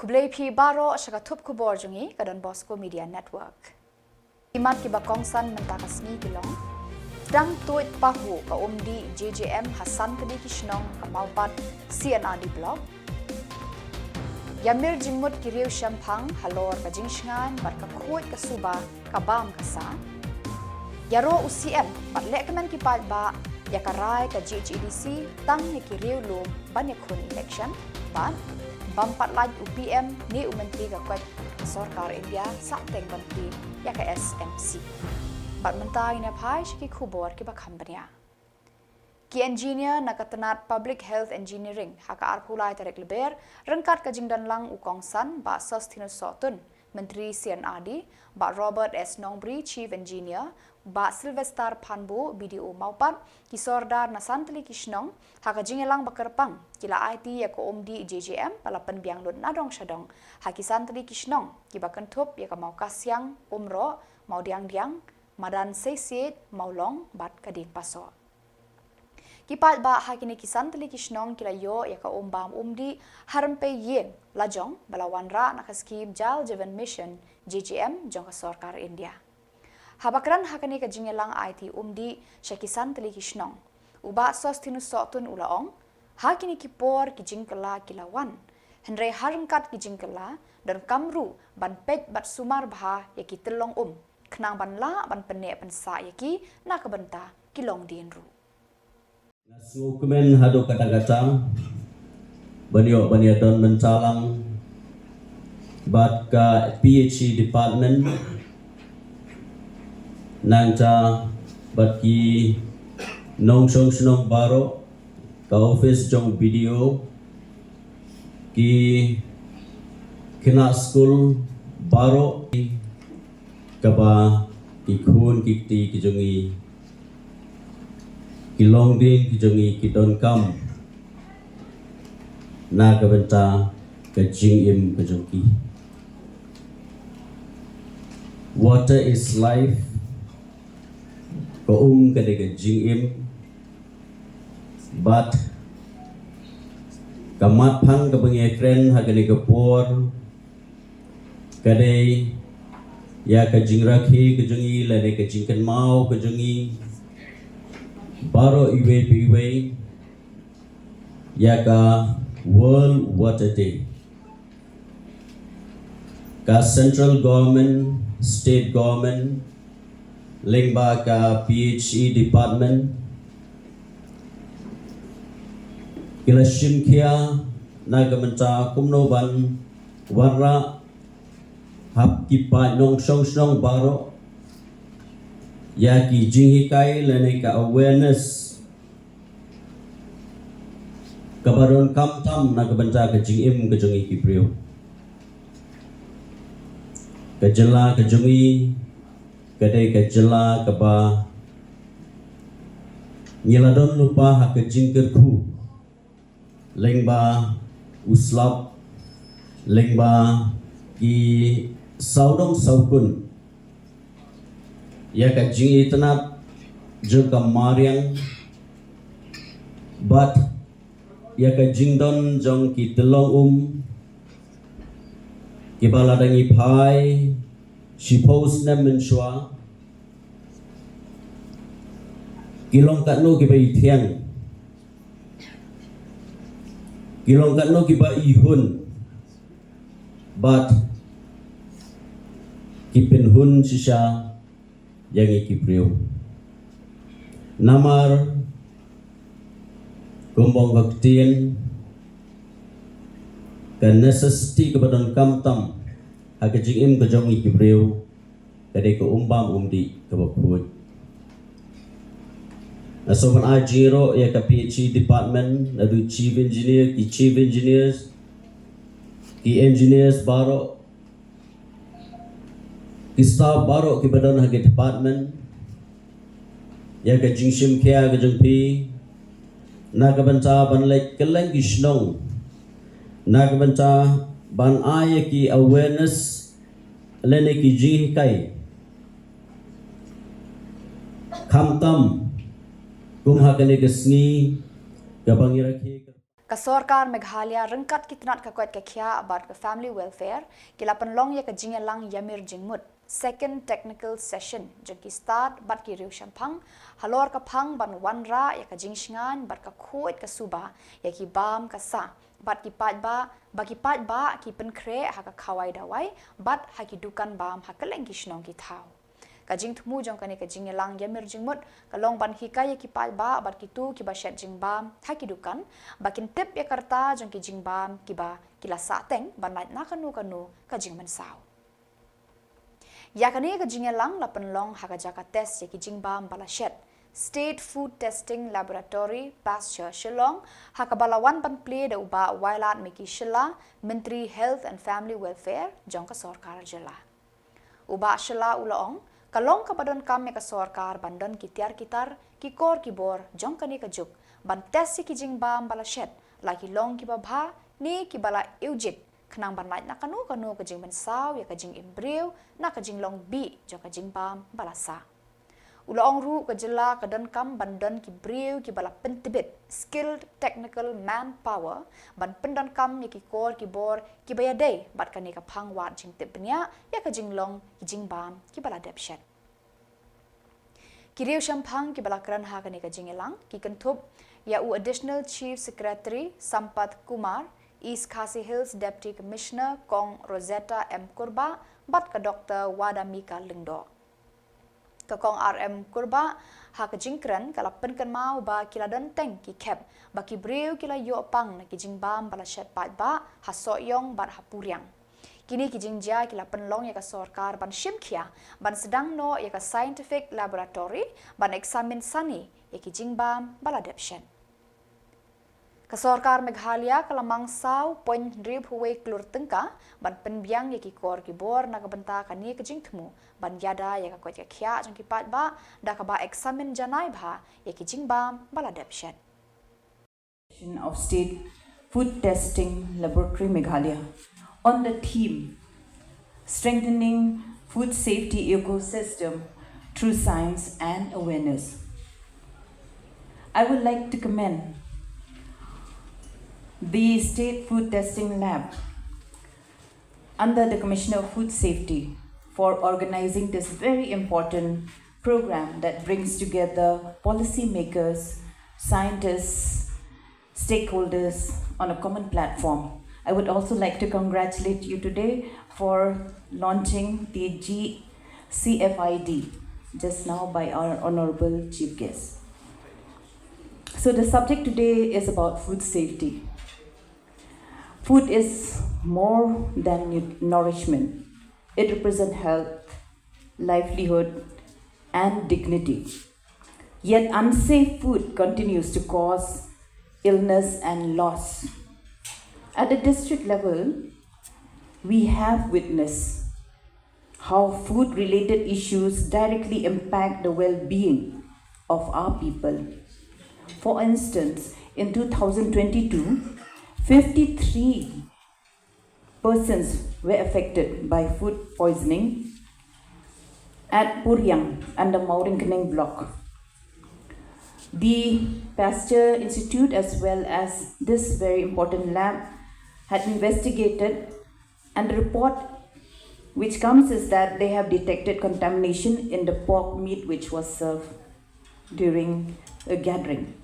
Kublai pi baro syakatup Khuborjylla ke Donbosco Media Network. Iman ki bakongsan mentakas ni Shillong. Dang tuit pahu ka umdi JJM Hasan kedi Kishnong ka maupat CNRD blog. Yamir jingmut kiriu syampang halor ka jingsngan bar ka kuit ka suba ka bam kasa. Yaro UCM pat lekman ki ba yakarai ka GHEDC tang ni kiriu lum banyakun election ban bampat laj UPM ni menteri ka kuat Sarkar India sakteng menteri ya ka SMC. Bat mentang ina pai ki Khubor ki bakhambanya. Ki engineer nakatanat public health engineering haka arpulai tarik Lber rengkat ka jingdan lang ukongsan ba sustinus sotun menteri CNRD ba Robert S Nongbri chief engineer ba Sylvester Panbu BDO maupat ki sordar nasantli Kishnong haka jingelang bakerpang kila IT ya ko omdi JJM palapan biang lun nadong syadong haki santli Kishnong ki bakentup ya ka mau kasyang umro mau diang madan seisit maulong bat kadin paso kipat ba hakini kisantli Kishnong kila yo ya ka ombam umdi harampe yeng lajong balawan ra nakaskim jal jeven mission JJM jong ka Sarkar India. Habakran hakani ka jingelang IT umdi syakisan teli Kishnong. Uba sustinus sotun ulaong, hakini kipor ki jingkela kilawan. Henry harengkat ki jingkela dan kamru ban pej bat sumar bah yaki telong Kenang ban la ban penek pensa yaki nak kebenta kilong dienru. Nasu kemen hado kata-kata baniok mencalang bat ka PhD department nangca baki nong senong baro ka office jong video ki kena school baro kaba ki khun ki ti ki jongi ki long din ki jongi ki don kam na ka benta ka jing im ka jongi. Water is life. Ko kadega jing im but kamat phang ka bangi kren hagani ka por kadai ya ka jing rakhi ka jungi lane ka jing kan mau ka jungi baro iwe ya ka world water day ka central government state government Lber ka PhD department kila shimkia nagamenta kumnoban warra hap kipa nong song baro ya ki jinghikai lene ka awareness kabaron kamtam nagamenta ka jingim ka jongi ki priyo ka Jylla ka jongi kadai ka Jylla ka ba nyeladon lupa hak jingker khu lengba uslap lengba ki saudong saukun ya ka jingi tanap joka mariang but ya ka jingdon jong ki telong ki baladangi phai shipos na menshwa kilong katno ki ba ithiang kilong katno ki ba ihun but kipinhun sisya yang ikipriyo namar kumbong baktian kan necessity kebadan kamtam hakajing im kajong ikipriyo kadai ko umbam umdi kabakut. Nasoman ajiro ya ka PhD department nadu chief engineer ki chief engineers ki engineers baro ki staff baro ki badan hagi department ya ka jingshim kya ka jengpi na ka banta ban like keleng Kishnong na ka banta ban ay ki awareness lene ki jingkai kamtam kumhakane kesni Kapangiraki Kasorkar Meghalaya rengkat kitnat kakwat kakia about the family welfare kila penlong ya kajingelang yamir jingmut second technical session jengki start bat ki riu shampang halor kapang ban wanra ya kajingsingan bat ka khoit ka suba ya ki bam ka sa bat ki pat ba ki penkre ha ka khawai dawai bat ha ki dukan bam ha ka leng ki shnong ki thau kajing thumu jong kani kajing elang yamir jingmut kalong ban hikaya ki pat ba bat ki tu ki ba shet jing bam ha ki dukan bakin tip ya karta jong ki jing bam ki ba kila sa teng ban nait na kanu kajing man saw ya kani kajing elang la penlong ha ka jaka test ya ki jing bam bala shet State Food Testing Laboratory Pasture Shillong hakabalawan pan play da uba wailat miki Jylla Menteri Health and Family Welfare jong ka sarkar Jylla uba Jylla ulaong kalong kapadon kam ka sarkar bandon kitiar kitar ki kor kibor jong kani ka juk ban test ki jing bam bala shet laki long ki babha ni ki bala eujit khnang ban nait na kanu ka jing ban saw ya ka jing imbreu na ka jing long bi jong ka jing bam bala sa Ulaong ru ke Jylla ke don kam bandon ki briu ki bala pentibit skilled technical manpower ban pendon kam ki kor ki bor ki baya day bat kani ka phang wat jing tipnya ya ka jing long ki jing bam ki bala depshet ki riu shampang ki bala kran ha kani ka jing elang ki kentup ya u additional chief secretary Sampat Kumar East Khasi Hills Deputy Commissioner Kong Rosetta M Kurba bat ka Dr. Wadamika Lingdo Kakong RM Kurba ha ka jingkran kala penkan mau ba kila don teng ki kep ba ki breu kila yo pang na ki jingbam bala shet pat ba ha so yong bat ha puryang kini ki jingja kila penlong ya ka sarkar ban shimkhia ban sedang no ya ka scientific laboratory ban examine sani ya ki jingbam bala depshen Kasorkar Meghalaya kalamang saw point rib huwe klur tengka ban penbiang ya ki kor ki bor na kabenta kani ka jingthmu ban yada ya ka kwat ya khya jong ki pat ba da ka ba examine janai bha ya ki jingbam bala depshet of State Food Testing Laboratory Meghalaya on the theme strengthening food safety ecosystem through science and awareness. I would like to commend the State Food Testing Lab under the Commissioner of Food Safety for organizing this very important program that brings together policymakers, scientists, stakeholders on a common platform. I would also like to congratulate you today for launching the GCFID just now by our Honorable Chief Guest. So the subject today is about food safety. Food is more than nourishment. It represents health, livelihood, and dignity. Yet unsafe food continues to cause illness and loss. At the district level, we have witnessed how food-related issues directly impact the well-being of our people. For instance, in 2022, 53 persons were affected by food poisoning at Puryang and the Mauringkening block. The Pasteur Institute as well as this very important lab had investigated, and the report which comes is that they have detected contamination in the pork meat which was served during a gathering.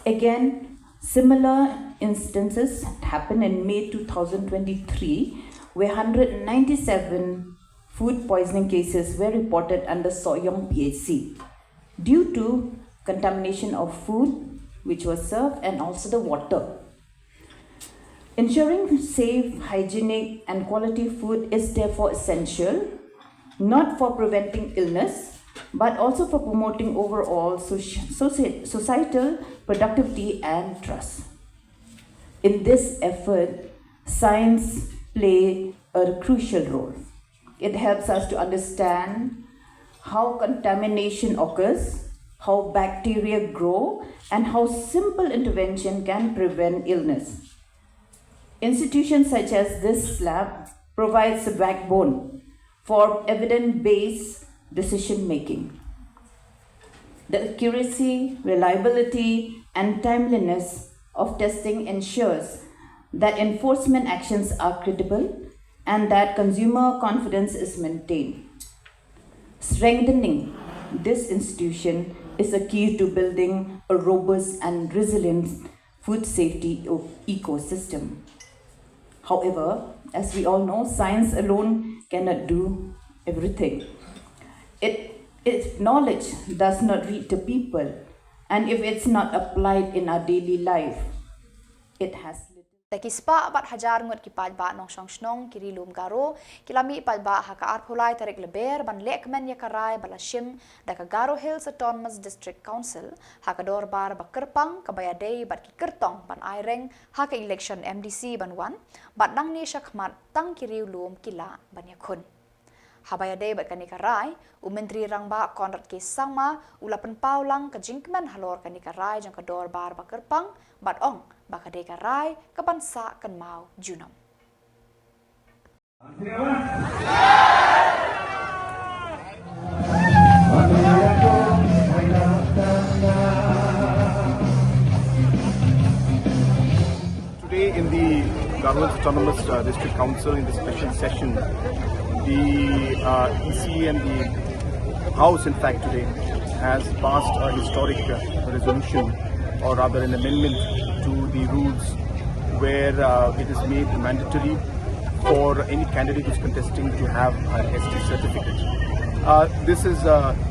Again, similar instances happened in May 2023, where 197 food poisoning cases were reported under Soyong PHC due to contamination of food which was served and also the water. Ensuring safe, hygienic and quality food is therefore essential, not for preventing illness, but also for promoting overall societal productivity and trust. In this effort, science plays a crucial role. It helps us to understand how contamination occurs, how bacteria grow, and how simple intervention can prevent illness. Institutions such as this lab provides a backbone for evidence-based decision making. The accuracy, reliability, and timeliness of testing ensures that enforcement actions are credible and that consumer confidence is maintained. Strengthening this institution is a key to building a robust and resilient food safety ecosystem. However, as we all know, science alone cannot do everything. If knowledge does not reach the people, and if it's not applied in our daily life, it has little. Taki spa bat hajar ngot ki palba nong shong snong kiri lum garo kilami palba haka arpulai tarik Lber ban lekmen yakarai balashim daka Garo Hills Autonomous District Council haka dorbar ba kerpang kabayadei bat ki kertong ban aireng haka election MDC ban wan bat nang ni shakmat tang kiri lum kila ban yakun. Habayade bat kanikarai, Menteri Rangba Konrad K. Samla, ulapan paulang ka jingkmen halor kanikarai jang kador bar bakerpang, bat ong bakade karai kabansa kan mau junam. Today in the Garo Hills Autonomous District Council in the special session, the EC and the House, in fact, today has passed a historic resolution, or rather an amendment to the rules, where it is made mandatory for any candidate who is contesting to have an ST certificate. This is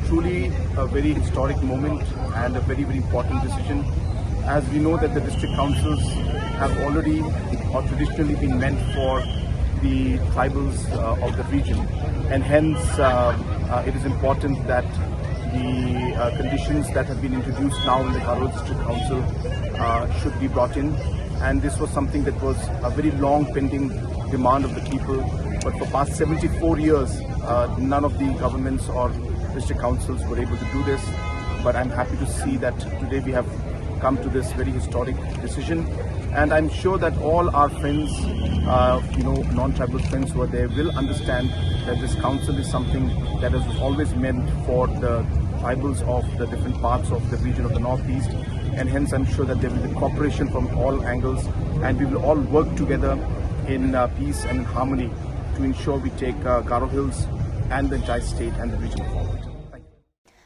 truly a very historic moment and a very, very important decision, as we know that the district councils have already or traditionally been meant for the tribals of the region, and hence it is important that the conditions that have been introduced now in the Garo District Council should be brought in, and this was something that was a very long pending demand of the people, but for past 74 years none of the governments or district councils were able to do this. But I'm happy to see that today we have come to this very historic decision, and I'm sure that all our friends, non-tribal friends who are there, will understand that this council is something that is always meant for the tribals of the different parts of the region of the Northeast, and hence I'm sure that there will be cooperation from all angles, and we will all work together in peace and in harmony to ensure we take Garo Hills and the entire state and the region forward.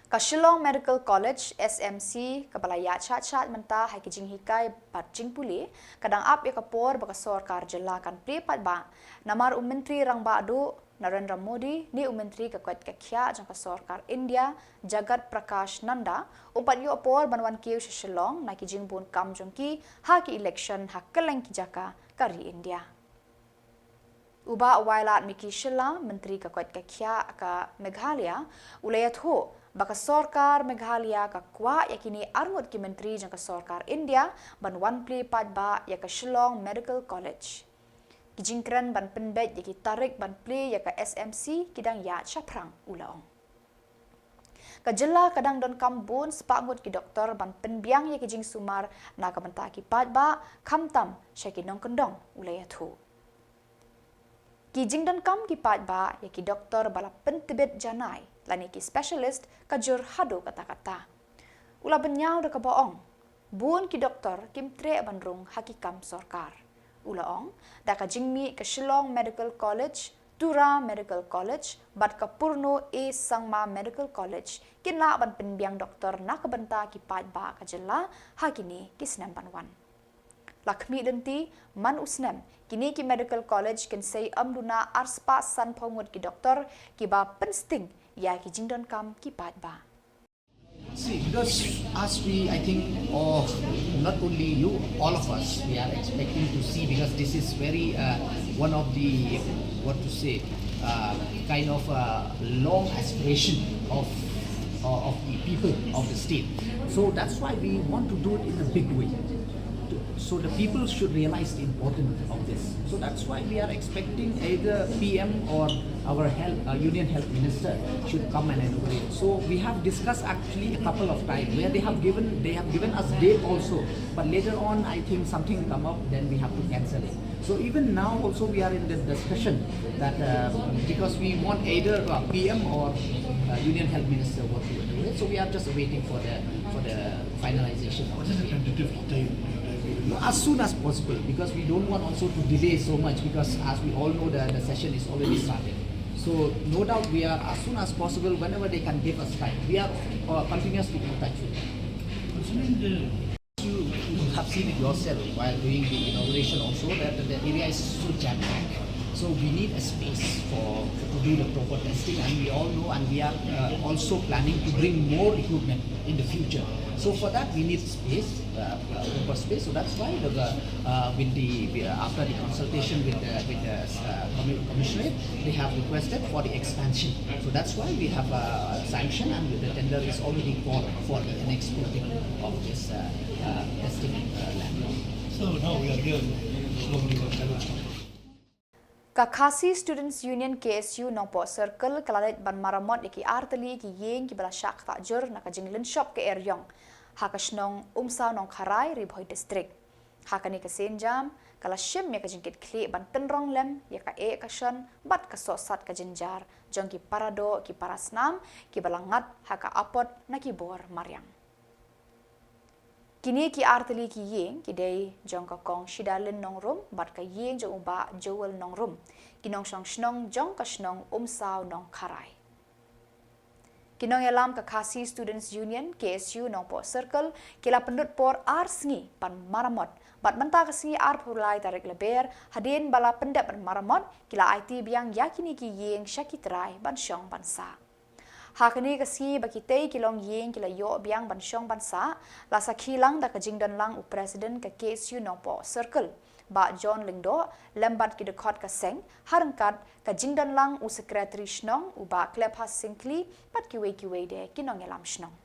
Ka Shillong Medical College SMC kabalaya chat menta hai kijing hikai bat jing puli kadang ap yakapor baka sarkar Jylla kan pripat ba namar Menteri Rangba adu Narendra Modi ni Menteri kakwat kakhya jang ka sarkar India Jagat Prakash Nanda umpat yu apor banwan kiu Shillong na kijing bun kam jongki ha ki election hakkaleng ki jaka kari India. Uba wailat Miki Shilla Menteri kakwat kakhya ka Meghalaya ulayat ho baka sarkar Meghalaya ka kwa yakini arngot ki menteri jang ka sarkar India ban wan pli padba ya ka Shillong Medical College. Kijingkran ban penbet yaki tarik ban pli ya ka SMC kidang ya chaprang ulaong. Ka Jylla kadang don kambun sepangut ki doktor ban penbiang ya kijing sumar na ka banta ki padba kamtam syakinong kendong ulayatu. Kijing don kam ki padba ya ki doktor bala pentebet janai lani ki specialist kajur hado kata-kata. Ula benyau da kabaong. Bun ki doktor kim tre bandrung hakikam sorkar. Ulaong da ka jingmi ke Shillong Medical College, Tura Medical College, bat ka Purno A Sangma Medical College, kinla ban penbiang doktor na kabenta ki padba ka Jylla hakini ki Snem banwan. Lakmi denti man usnem kini ki Medical College kin say amduna arspa san pongut ki doktor ki ba pensting ya ki jingdon kam ki padba. See, because as we, I think, not only you, all of us, we are expecting to see, because this is very one of the, kind of long aspiration of the people of the state. So that's why we want to do it in a big way. So the people should realize the importance of this. So that's why we are expecting either PM or our Union Health Minister should come and inaugurate. So we have discussed actually a couple of times where they have given us date also, but later on I think something come up, then we have to cancel it. So even now also we are in the discussion that because we want either PM or Union Health Minister what to do it. So we are just waiting for the finalization. What is the tentative date? as soon as possible, because we don't want also to delay so much, because as we all know the session is already started. So no doubt we are as soon as possible, whenever they can give us time. We are continuously in touch with them. You have seen it yourself while doing the inauguration also that the area is so jam-packed. So we need a space to do the proper testing, and we all know, and we are also planning to bring more equipment in the future. So for that we need space, proper space. So that's why after the consultation with the commissioner, they have requested for the expansion. So that's why we have sanctioned, and the tender is already called for the next building of this testing lab. So now we are here slowly Khasi Students Union KSU Nompo Circle kalalit ban maramot iki arteli ki yeng ki bala syak takjur na kajinglin shop ke eryong hakasnong umsaw nong kharai ribhoy district hakani ka senjam kala shim me kajingkit kli ban tenrong lem ya ka e kashan bat ka sosat ka jinjar jong ki parado ki parasnam ki balangat haka apot na ki bor maryang. Kini ki arteli ki yeng ki day jong ka kong shidalin nong rum bat ka yeng jong uba jewel nong rum kinong shong shnong jong ka shnong umsaw nong kharai. Kinong yalam ka Khasi Students Union KSU Nompo Circle kila pendut por ar sengi pan maramot bat menta ka sengi ar pulai tarik Lber hadin bala pendap ban maramot kila IT biang yakini ki yeng syakitrai ban syong bansa. Hakani kasi bakitay kilong yeng kila yo biang bansyong bansa la sa kilang da kajingdan lang u president ka KSU Nompo Circle ba John Lingdo lembat ki dekot ka seng harangkat kajingdan lang u secretary shnong u ba klepas singkli pat kiwe de kinong elam shnong.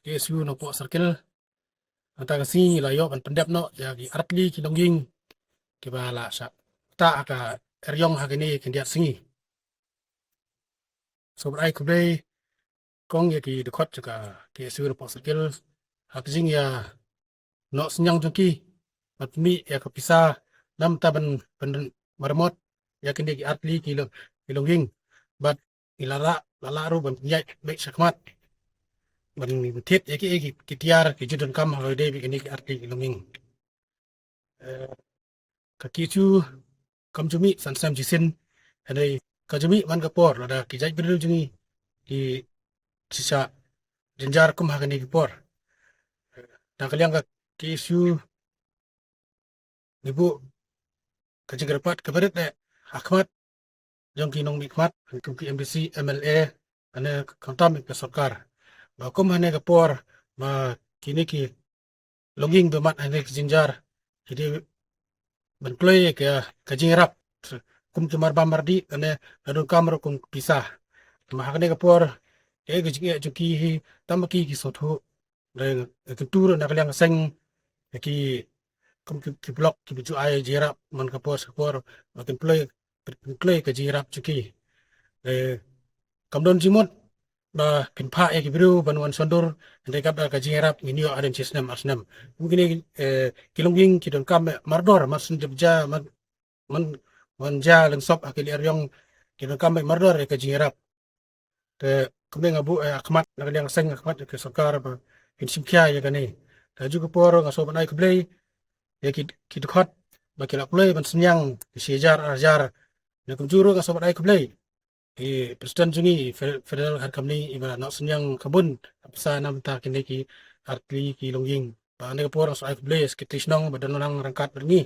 KSU Nompo Circle antara kasi layo pan pendap no ya ki artli ki longging ki bala sa ta aka eryong hagini kendiat singi so berai kubai kong ya ki dekot juga KSU Nompo Circle hakjing ya no senyang jongki patmi ya kapisa nam taban pen marmot ya kendi ki artli ki longging bat ilara lalaru ban nyai baik sakmat ban thiết ya ki tiar ki judon kam hoi de bi ni arti longing ka ki chu kam chumi san sam jisin anei ka chumi man ka por la ki jai biru jungi ki sisa jenjar kum ha ni ki por ta kaliang ka ki su ibu ka jingrapat ka barit ne akmat jong ki nong mikmat kum ki MDC MLA ane kantam ke sarkar ba kum hane ka por ma kini ki longing be mat hane jinjar jadi benplay ka jingrap kum cumar bamardi ane adu kamro kum pisah ma hane ka por e ga jingi juki hi tamaki ki sotho re ke tur na kaliang seng ki kum ki blok ki biju ai jirap man ka por ma benplay ka jirap juki kamdon jimot ba pinpa ki biru banuan sondor ande kap ka jingerap minio aden chisnam asnam mungkin kilongging kidon kam mardor masun jebja man ja leng sop akili aryong kidon kam mardor ka jingerap te kumne ngabu akmat nakaliang seng akmat ke sarkar ba kinsimkya ya kane ta juga por ngaso banai kublei ya kidkhot ba kila kublei ban senyang sijar ajar na kumjuru ngaso banai kublei Presiden jungi federal har kamni iba nak senyang kabun apsa nam ta kini ki artli ki longging ba ne por so ai blaze ki tisnong badan lang rangkat berni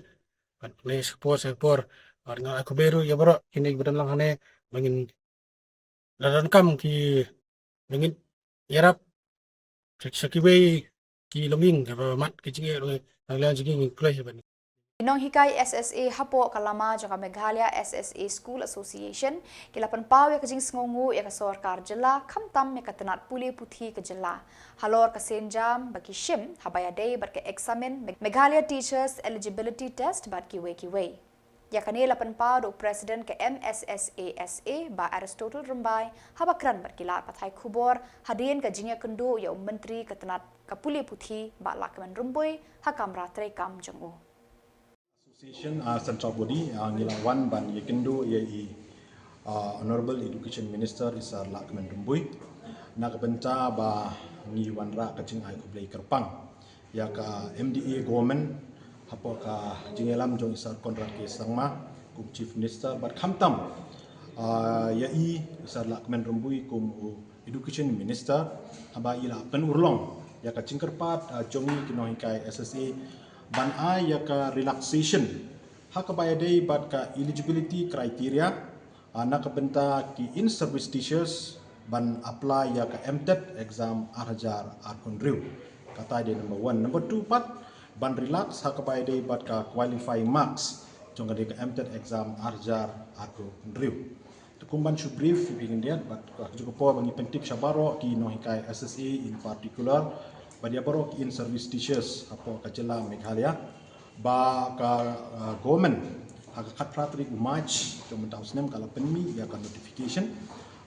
bat ne sepor arna aku beru ya bro kini badan lang hane mangin ladan kam ki mangin yarap sakiwe ki longging ba mat ki jingi lang jingi klai ba Inong hikai SSA hapo kalama jaka Meghalaya SSA School Association kilapan paw ya kajing sngongu ya ka sarkar Jylla khamtam ya katanat puli puthi ka Jylla halor ka senjam baki shim habaya day bat ka examine Meghalaya Teachers Eligibility Test bat ki we Ya kanila panpao do Presiden ke MSSASA ba Aristotle Rumbai habakran berkila pathai Khubor hadin ke jingya kendu ya Menteri Ketenat Kapuli Puthi ba Lakman Rumbui hakam ratre kam jengu. Association Central Body Ngilawan ban Yekindo Yai Honorable Education Minister Isar Lakman Rumbui nak benta ba ni wanra kacing ai kublai kerpang ya ka MDA government hapo ka jingelam jong isar kontrak ke sangma kum chief minister bat khamtam yai isar Lakman Rumbui kum education minister haba ila pen urlong ya ka cingkerpat jongi kinohikai SSA ban ai ya ka relaxation hak bayadai bat ka eligibility criteria nak benta ki in service teachers ban apply ya ka MTET exam arjar arkondriu kata dia number 1 number 2 pat ban relax hak bayadai bat ka qualifying marks jong ka MTET exam arjar arkondriu tukumban should brief ingin dia bat juga po bangi pentik syabaro ki nohikai SSA in particular badia baro ki in service teachers apo ka Jylla Meghalaya ba ka government hak khatratri umaj jom tahu senem kala penmi ya ka notification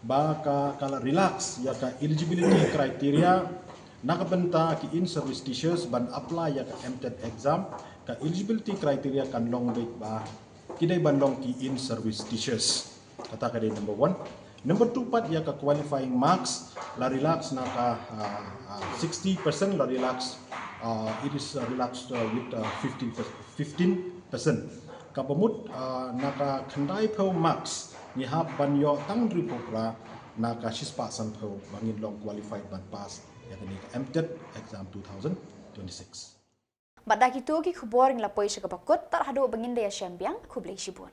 ba ka kala relax ya ka eligibility criteria nak benta ki in service teachers ban apply ya ka MTET exam ka eligibility criteria kan long baik ba kidai ban long ki in service teachers kata ka day number 1 number 2 pat ya ka qualifying marks la relax na ka 60% la relax it is relaxed with 15% kabamut naka khandai phau marks ni hab ban yo tang ripopra naka shispa san phau bangin long qualified ban pass ya ni MTET exam 2026 Badaki tu ki Khubor ngla poi syakabakot tar hadu bangin dia syambiang kublai shibun.